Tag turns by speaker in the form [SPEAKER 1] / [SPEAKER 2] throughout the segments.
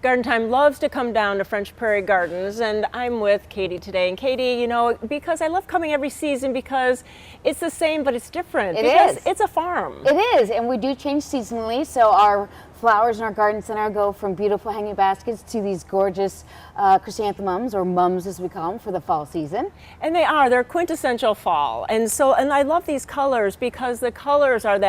[SPEAKER 1] Garden Time loves to come down to French Prairie Gardens, and I'm with Katie today. And Katie, you know, because I love coming every season because it's the same but it's different.
[SPEAKER 2] It
[SPEAKER 1] because
[SPEAKER 2] is.
[SPEAKER 1] It's a farm.
[SPEAKER 2] It is, and we do change seasonally. So our flowers in our garden center go from beautiful hanging baskets to these gorgeous chrysanthemums, or mums as we call them, for the fall season.
[SPEAKER 1] And they're quintessential fall. And I love these colors because the colors are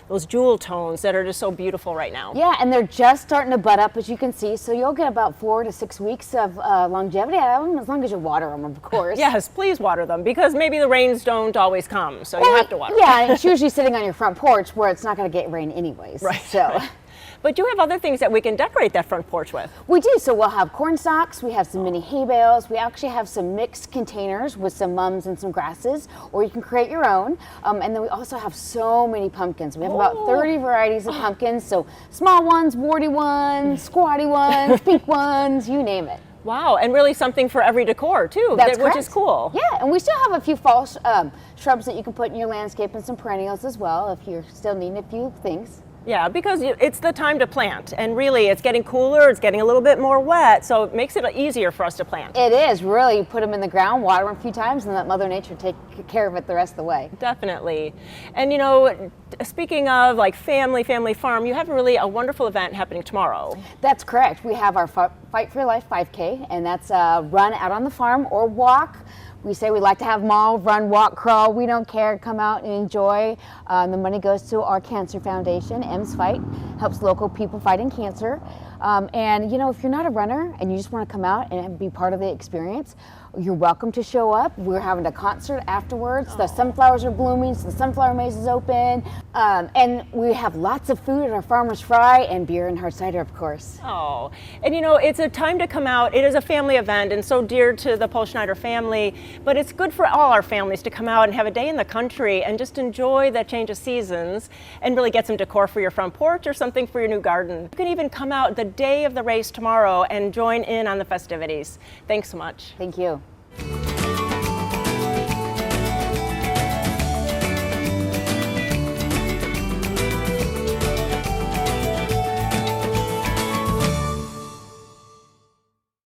[SPEAKER 1] those jewel tones that are just so beautiful right now.
[SPEAKER 2] Yeah, and they're just starting to bud up, as you can see. So you'll get about 4 to 6 weeks of longevity out of them, as long as you water them, of course.
[SPEAKER 1] Yes, please water them, because maybe the rains don't always come, so you have to water them.
[SPEAKER 2] Yeah, and it's usually sitting on your front porch where it's not going to get rain anyways.
[SPEAKER 1] Right.
[SPEAKER 2] So.
[SPEAKER 1] Right. But you have other things that we can decorate that front porch with.
[SPEAKER 2] We do. So we'll have corn stalks, we have some mini hay bales, we actually have some mixed containers with some mums and some grasses, or you can create your own. And then we also have so many pumpkins. We have about 30 varieties of pumpkins, so small ones, warty ones, squatty ones, pink ones, you name it.
[SPEAKER 1] Wow, and really something for every decor too, which is cool.
[SPEAKER 2] Yeah, and we still have a few fall shrubs that you can put in your landscape, and some perennials as well if you're still needing a few things.
[SPEAKER 1] Yeah, because it's the time to plant, and really it's getting cooler, it's getting a little bit more wet, so it makes it easier for us to plant.
[SPEAKER 2] It is, really. You put them in the ground, water them a few times, and let Mother Nature take care of it the rest of the way.
[SPEAKER 1] Definitely. And you know, speaking of like family farm, you have really a wonderful event happening tomorrow.
[SPEAKER 2] That's correct. We have our Fight for Your Life 5K, and that's a run out on the farm or walk. We say we like to have them all, run, walk, crawl, we don't care, come out and enjoy. The money goes to our cancer foundation. M's Fight helps local people fighting cancer. And you know, if you're not a runner and you just want to come out and be part of the experience, you're welcome to show up. We're having a concert afterwards. The sunflowers are blooming, so the sunflower maze is open. And we have lots of food at our Farmer's Fry, and beer and hard cider, of course.
[SPEAKER 1] Oh, and you know, it's a time to come out. It is a family event and so dear to the Paul Schneider family, but it's good for all our families to come out and have a day in the country and just enjoy that change of seasons and really get some decor for your front porch or something for your new garden. You can even come out the day of the race tomorrow and join in on the festivities. Thanks so much.
[SPEAKER 2] Thank you.